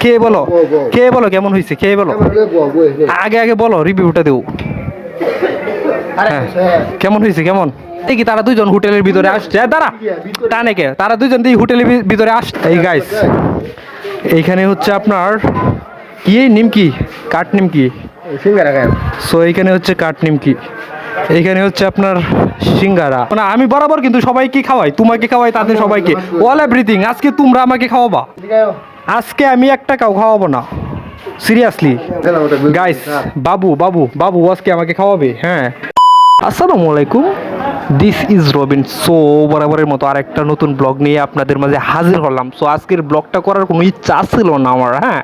খেয়ে বলো, খেয়ে বলো কেমন হয়েছে, খেয়ে বলো। আগে আগে বলো, রিভিউটা দেও। হ্যাঁ, কেমন হয়েছে কেমন? দেখি তারা দুজন হোটেলের ভিতরে আসছে, দাঁড়া টানে কে, তারা দুজন দেখি হোটেলের ভিতরে আসছে। এই গাইস, এইখানে হচ্ছে আপনার কি নিমকি, কাঠ নিমকি। সো এইখানে হচ্ছে কাঠ নিমকি, এইখানে হচ্ছে আপনার সিঙ্গারা। মানে আমি বরাবর কিন্তু সবাইকে খাওয়াই, তোমাকে খাওয়াই, তাদের সবাইকে, অল এভরিথিং। আজকে তোমরা আমাকে খাওয়াবা, আজকে আমি একটা কাউ খাওয়াবো না, সিরিয়াসলি গাইস। বাবু বাবু বাবু আজকে আমাকে খাওয়াবে। হ্যাঁ, আসসালামু আলাইকুম, দিস ইজ রবিন। সো বরাবরের মতো আরেকটা নতুন ব্লগ নিয়ে আপনাদের মাঝে হাজির হলাম। সো আজকের ব্লগটা করার কোনো ইচ্ছা ছিল না আমার, হ্যাঁ,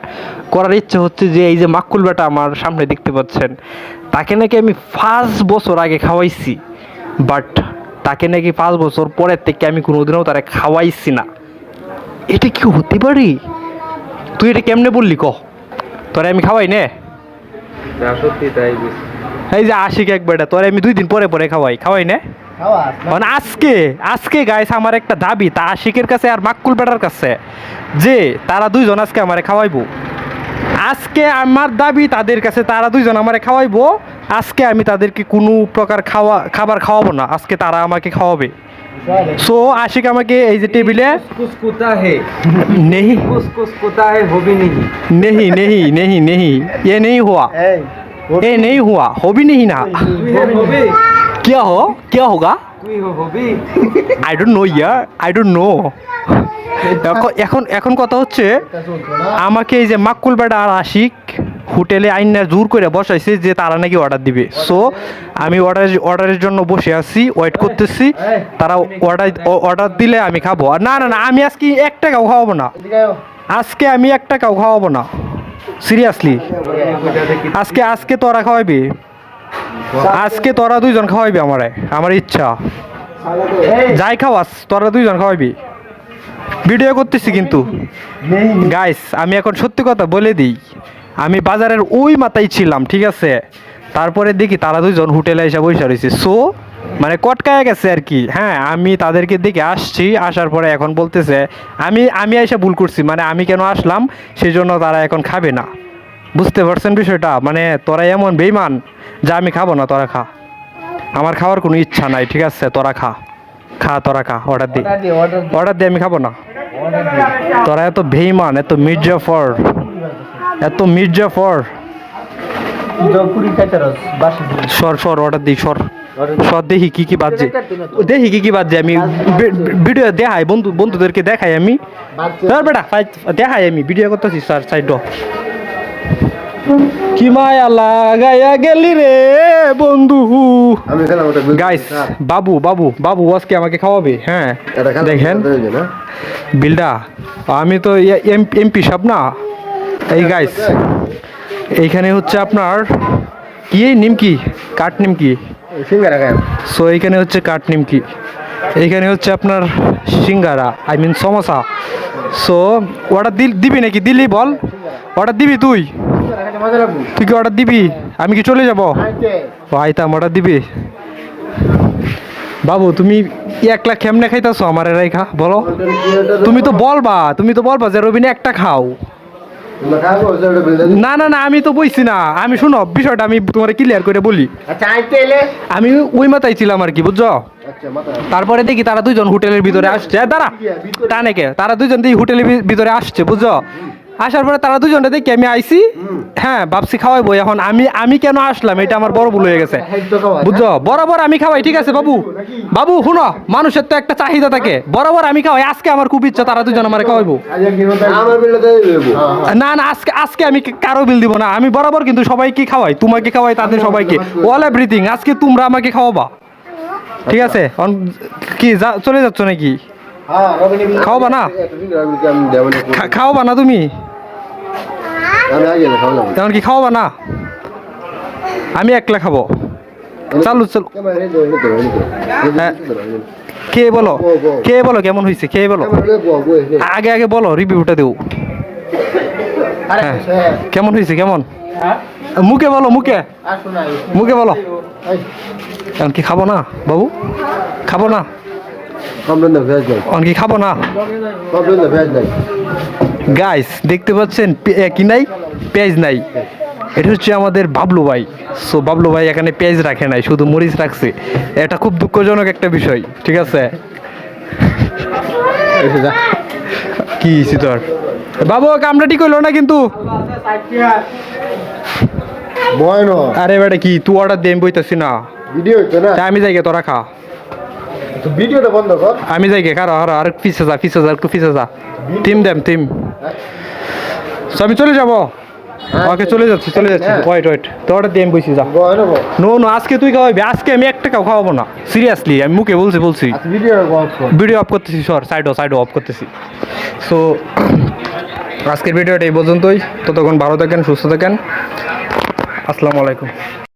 করার ইচ্ছে হচ্ছে যে এই যে মাক্কুল বেটা আমার সামনে দেখতে পাচ্ছেন, তাকে নাকি আমি 5 বছর আগে খাওয়াইছি, বাট তাকে নাকি 5 বছর পরের থেকে আমি কোনোদিনও তারা খাওয়াইছি না। এটা কি হতে পারে? তুই এটা কেমনে বললি ক? তোরে আমি খাওয়াই নে? সত্যি তাই এই যে আশিক এক বেটা, তোরে আমি 2 দিন পরে পরে খাওয়াই নে? মানে আজকে আজকে গাইস আমার একটা দাবি তা আশিকের কাছে আর মাক্কুল বেটার কাছে, যে তারা দুইজন আজকে আমারে খাওয়াইবো। আজকে আমার দাবি তাদের কাছে, তারা দুইজন আমারে খাওয়াইবো। আজকে আমি তাদেরকে কোনো প্রকার খাবার খাওয়াবো না, আজকে তারা আমাকে খাওয়াবে। সো আশিক আমাকে এই যে টেবিলে नहीं नहीं नहीं नहीं नहीं ये नहीं हुआ, ये नहीं हुआ, हो भी नहीं ना। क्या हो, क्या होगा? आई डोंट नो यार, आई डोंट नो। এখন এখন কথা হচ্ছে, আমাকে এই যে মাক্কুল বেটা আর আশিক হোটেলে আইনা জোর করে বসাইছে যে তারা নাকি অর্ডার দিবে। সো আমি অর্ডারের জন্য বসে আছি, ওয়েট করতেছি। তারা অর্ডার দিলে আমি খাবো। আর না না না, আমি আজকে একটা কাউ খাওয়াবো না, আজকে আমি একটা কাউ খাওয়াবো না, সিরিয়াসলি। আজকে আজকে তোরা খাওয়াইবি, আজকে তোরা দুইজন খাওয়াইবি আমারে, আমার ইচ্ছা। যাই খাওয়াস তোরা দুইজন খাওয়াইবি। ভিডিও করতেছি কিন্তু গাইস, আমি এখন সত্যি কথা বলে দিই, আমি বাজারের ওই মাথায় ছিলাম, ঠিক আছে? তারপরে দেখি তারা দুইজন হোটেলে এসে বসে রয়েছে। সো মানে কটকায় গেছে আর কি। হ্যাঁ, আমি তাদেরকে দেখে আসছি, আসার পরে এখন বলতেছে আমি এসে ভুল করছি, মানে আমি কেন আসলাম সেই জন্য তারা এখন খাবে না। বুঝতে পারছেন বিষয়টা? মানে তোরা এমন বেইমান যা আমি খাবো না, তোরা খা, আমার খাওয়ার কোনো ইচ্ছা নাই, ঠিক আছে? তোরা খা, তোরা খা, অর্ডার দিয়ে আমি খাবো না। তোরা এত বেইমান, এত মির্জাফর, এত মির্জাফর। সর অর্ডার দিই, সর দেখি কি কি বাজছে, দেখি কি কি বাজছে। আমি ভিডিও দেখাই, বন্ধুদেরকে দেখাই, আমি বেটা দেখাই, আমি ভিডিও করতেছি। স্যার সাইড কি মায়া লাগাইয়া গেলি রে বন্ধু। গাইস, বাবু বাবু বাবু আজকে আমাকে খাওয়াবে। হ্যাঁ দেখেন বিলটা, আমি তো এমপি সব না। এই গাইস, এইখানে হচ্ছে আপনার কি নিমকি, কাঠ নিমকি। সো এইখানে হচ্ছে কাঠ নিমকি, এইখানে হচ্ছে আপনার সিঙ্গারা, I mean samosa. So order দিবি নাকি? দিলি বল, অর্ডার দিবি? তুই কি অর্ডার দিবি? আমি কি চলে যাবো? আইতাম, অর্ডার দিবি? বাবু তুমি 1 লাখ কেমনে খাইতেছো আমার রেখা, বলো? তুমি তো বলবা যে রবিনে একটা খাও। না না না, আমি তো বইছি না। আমি শুনো বিষয়টা, আমি তোমার ক্লিয়ার করে বলি। আমি ওই মাথায় ছিলাম আর কি, বুঝছো? তারপরে দেখি তারা দুজন হোটেলের ভিতরে আসছে, দাঁড়া টানে কে, তারা দুজন দেখি হোটেলের ভিতরে আসছে, বুঝছো? আসার পরে তারা দুজনটা দেখি আমি আইছি। হ্যাঁ, ভাবছি খাওয়াইবো। এখন আমি কেন আসলাম এটা আমার বড় ভুল হয়ে গেছে, বুঝছো? বরাবর আমি খাওয়াই, ঠিক আছে বাবু? বাবু শুনো, মানুষের তো একটা চাহিদা থাকে, বরাবর আমি খাওয়াই। আজকে আমার খুব ইচ্ছা তারা দুজন আমার খাওয়াইবো। না না, আজকে আমি কারো বিল দিব না। আমি বরাবর কিন্তু সবাইকে খাওয়াই, তোমাকে খাওয়াই, তাদের সবাইকে, অল এভরিথিং। আজকে তোমরা আমাকে খাওয়াবা, ঠিক আছে? কি চলে যাচ্ছ নাকি? খাওয়াবা না? খাওয়াবা না তুমি? তেমন কি খাওয়াবা না? আমি 1 লাখ খাবো। চালু খেয়ে বলো, খেয়ে বলো কেমন হয়েছে, খেয়ে বলো। আগে আগে বলো, রিভিউটা দেও। হ্যাঁ, কেমন হয়েছে কেমন? মুখে বলো, মুখে বলো। এখন কি খাবো না বাবু? খাবো না? কি খাবো না? গাইস দেখতে পাচ্ছেন কি নাই, পেঁয়াজ নাই। এটা হচ্ছে আমাদের বাবলু ভাই। সো বাবলু ভাই এখানে পেঁয়াজ রাখে নাই, শুধু মরিচ রাখছে। এটা খুব দুঃখজনক একটা বিষয়, ঠিক আছে? কি হয়েছে তোর বাবু? কামটা ঠিক হইলো না কিন্তু। বয়নো আরে বেটা কি তুই অর্ডার দিয়ে আমি বইতেছি না। ভিডিও হইতো না, তা আমি যাই গে, তোরা খা। তো ভিডিওটা বন্ধ কর। আমি যাই গে, কারো হারো আর পিছে যা, পিছে যা, একটু পিছে যা। Team them team. So, আমি চলে যাবো। ওকে চলে যাচ্ছি, চলে যাচ্ছি। ওয়েট ওয়েট, তো অর্ডার দিয়ে আমি বইছি যা। বয়নো বল। নো নো, আজকে তুই খাওয়াবি। আজকে আমি একটা কাউ খাওয়াবো না, সিরিয়াসলি আমি মুখে বলছি। আচ্ছা ভিডিও বন্ধ কর। ভিডিও অফ করতেছি, সর সাইডও অফ করতেছি। সো আজকের ভিডিওটা এই পর্যন্তই। ততক্ষণ ভালো থাকেন, সুস্থ থাকেন। আসসালামু আলাইকুম।